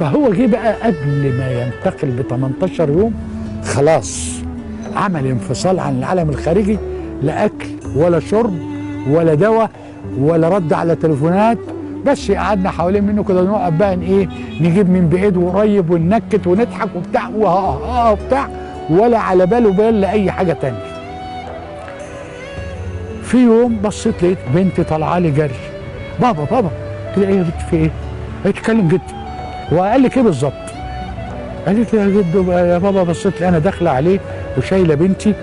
فهو جه بقى قبل ما ينتقل ب 18 يوم خلاص عمل انفصال عن العالم الخارجي، لا اكل ولا شرب ولا دواء ولا رد على تليفونات، بس قعدنا حوالين منه كده نقعد بقى ايه نجيب من بعيد وقريب وننكت ونضحك وبتاع وبتاع، ولا على باله بال لاي حاجه تانيه. في يوم بصيت لقيت بنتي طالعه لي جري، بابا بابا. قلت لها ايه يا بنت في ايه؟ هي تتكلم جد. وقال لك ايه بالظبط؟ قالت لي يا جدو يا بابا بصيت لي انا داخله عليه وشايله بنتي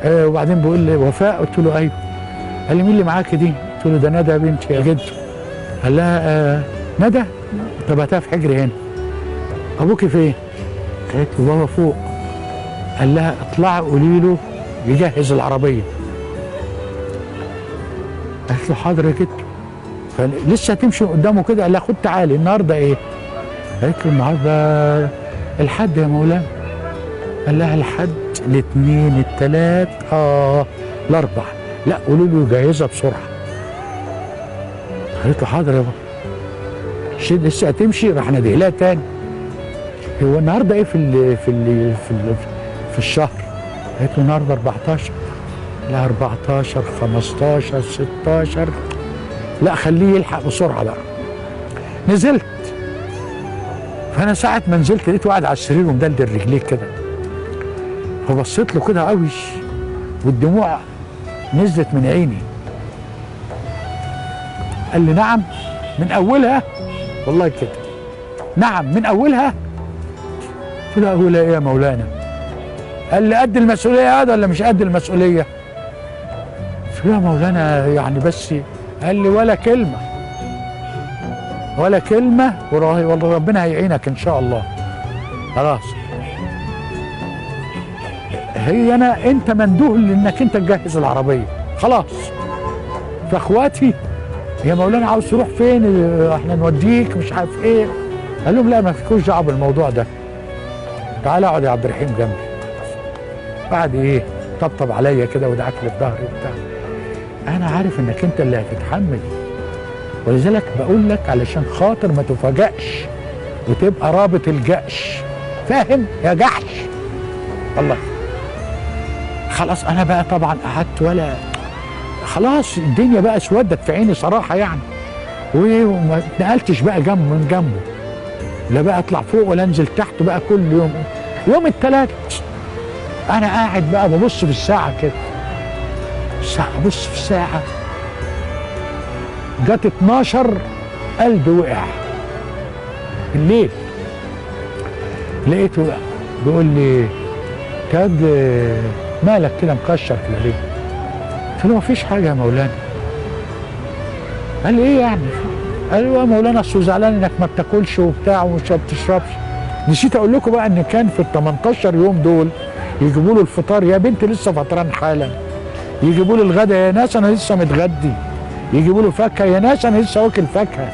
وبعدين بيقول لي وفاء. قلت له ايوه. قال لي مين اللي معاكي دي؟ قلت له ده ندى يا بنتي يا جدو. قال لها ندى؟ طب هاتها في حجري هنا. ابوكي فين؟ قالت له بابا فوق. قال لها اطلعي قولي له يجهز العربيه. قالت له حاضر يا جدو. فلسه هتمشي قدامه كده قال لها خد تعالي النهارده ايه؟ قالت له النهارده الحد يا مولانا. قال لها الحد الاثنين الثلاث الاربع. لا قولوا له يجهزها بسرعه. قالت له حاضر يا بابا. لسه هتمشي راح ناديه لها تاني. هو النهارده ايه في الشهر؟ قالت له النهارده 14. لا 14 15 16. لا خليه يلحق بسرعه بقى. نزلت. فانا ساعه ما نزلت لقيته قاعد على السرير ومدلدل رجليه كده. فبصيت له كده قوي والدموع نزلت من عيني. قال لي نعم من اولها؟ والله كده نعم من اولها؟ قلت له اولها ايه يا مولانا؟ قال لي قد المسؤوليه هذا ولا مش قد المسؤوليه؟ قلت له يا مولانا يعني بس. قال لي ولا كلمه ولا كلمه والله ربنا هيعينك ان شاء الله. خلاص هي انت مندوه لانك انت تجهز العربيه خلاص. فاخواتي يا مولانا عاوز تروح فين؟ احنا نوديك مش عارف ايه. قال لهم لا ما فيكوش دعوه بالموضوع ده. تعالى اقعد يا عبد الرحيم جنبي. بعد ايه طبطب عليا كده ودعك لي في ظهري وبتاع. انا عارف انك انت اللي هتتحمل، ولذلك بقول لك علشان خاطر ما تفاجئش وتبقى رابط الجأش. فاهم يا جحش؟ الله. خلاص انا بقى طبعا قعدت ولا خلاص الدنيا بقى اسودت في عيني صراحه يعني. وما اتنقلتش بقى من جنبه. لا بقى اطلع فوق ولا انزل تحت بقى كل يوم. يوم الثلاث انا قاعد بقى ببص في الساعه كده. الساعه ابص في الساعه جت 12 قلبي وقع الليل. لقيته بقى بيقول لي تاج مالك كده مكشر كده ليه؟ قلت له مفيش حاجه يا مولانا. قال لي ايه يعني؟ قال له يا مولانا اصل زعلان انك ما بتاكلش وبتاع ومش بتشربش. نسيت اقول لكم بقى ان كان في ال 18 يوم دول يجيبوا له الفطار يا بنت لسه فطران حالا. يجيبوا له الغدا يا ناس انا لسه متغدي. يجيبوا له فاكهه يا ناس انا لسه واكل فاكهه.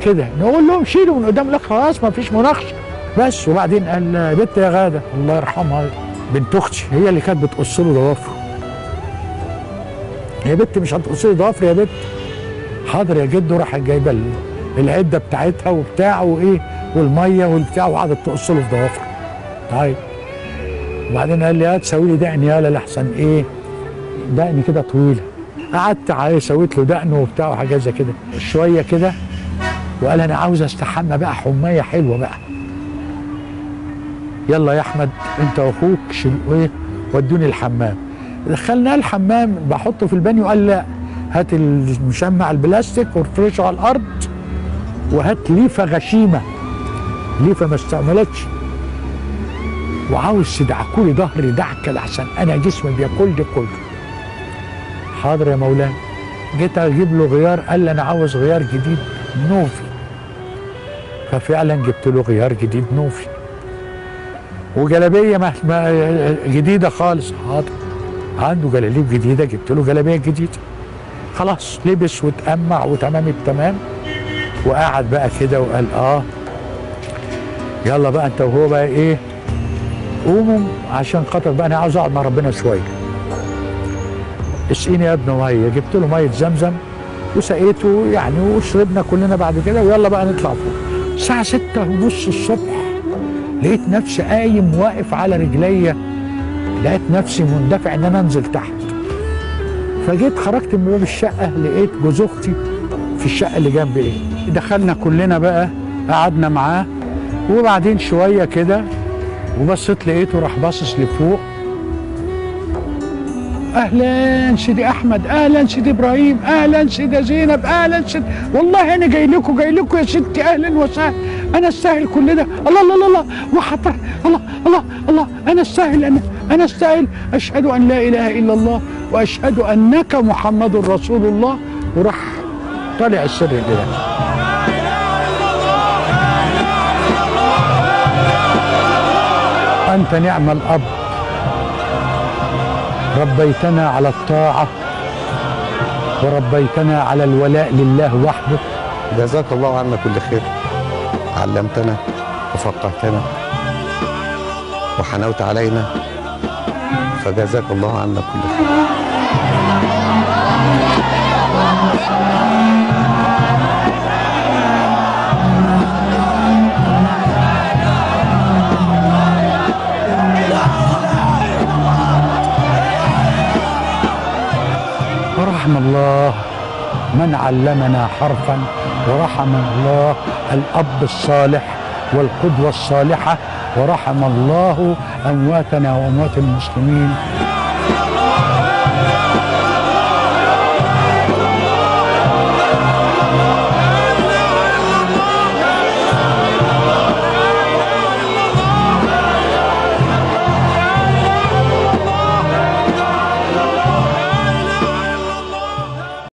كده نقول لهم شيلوا من قدام لك خلاص ما فيش مناقشه بس. وبعدين قال بنت يا غاده الله يرحمها بنت اختي هي اللي كانت بتقص له ضوافره. يا بنت مش هتقص لي ضوافري يا بنت؟ حاضر يا جدو. راحت جايبه العده بتاعتها وبتاع وايه والميه والبتاع وقعدت تقص له في ضوافره. طيب وبعدين قال لي هات سوي لي دقني يالا لحسن ايه دقني كده طويله. قعدت سويت له دقنه وبتاع وحاجات زي كده شويه كده. وقال انا عاوز استحمى بقى حمايه حلوه بقى. يلا يا احمد انت واخوك ايه ودوني الحمام. دخلنا الحمام بحطه في البانيو. قال لا هات المشمع البلاستيك وافرشه على الارض وهات ليفه غشيمه ليفه ما استعملتش وعاوز تدعكولي ظهري دعكه لحسن انا جسمي بياكل ده كله. حاضر يا مولانا. جيت اجيب له غيار. قال لي انا عاوز غيار جديد نوفي. ففعلا جبت له غيار جديد نوفي وجلابيه جديده خالص. حاضر عنده جلاليب جديده جبت له جلابيه جديده. خلاص لبس واتأمع وتمام التمام وقعد بقى كده وقال يلا بقى انت وهو بقى ايه قوموا عشان خاطر بقى انا عاوز اقعد مع ربنا شويه. اسقيني يا ابني ميه. جبت له ميه زمزم وسقيته يعني وشربنا كلنا بعد كده ويلا بقى نطلع فوق. الساعة 6:30 الصبح لقيت نفسي قايم واقف على رجليا، لقيت نفسي مندفع ان انا انزل تحت. فجيت خرجت من باب الشقة لقيت جوز اختي في الشقة اللي جنبي. ايه دخلنا كلنا بقى، قعدنا معاه، وبعدين شوية كده وبصيت لقيته راح باصص لفوق، اهلا سيدي احمد، اهلا سيدي ابراهيم، اهلا سيدة زينب، اهلا سيدي، والله انا جاي لكم يا ستي، اهلا وسهلا، انا استاهل كل ده، الله الله الله الله وحضر، الله الله الله، انا استاهل، انا استاهل، اشهد ان لا اله الا الله واشهد انك محمد رسول الله. وراح طالع السر ده. انت نعم الاب، ربيتنا على الطاعة وربيتنا على الولاء لله وحده. جزاك الله عنا كل خير، علمتنا وفقهتنا وحنوت علينا، فجزاك الله عنا كل خير. ورحم الله من علمنا حرفا، ورحم الله الأب الصالح والقدوة الصالحة، ورحم الله أمواتنا وأموات المسلمين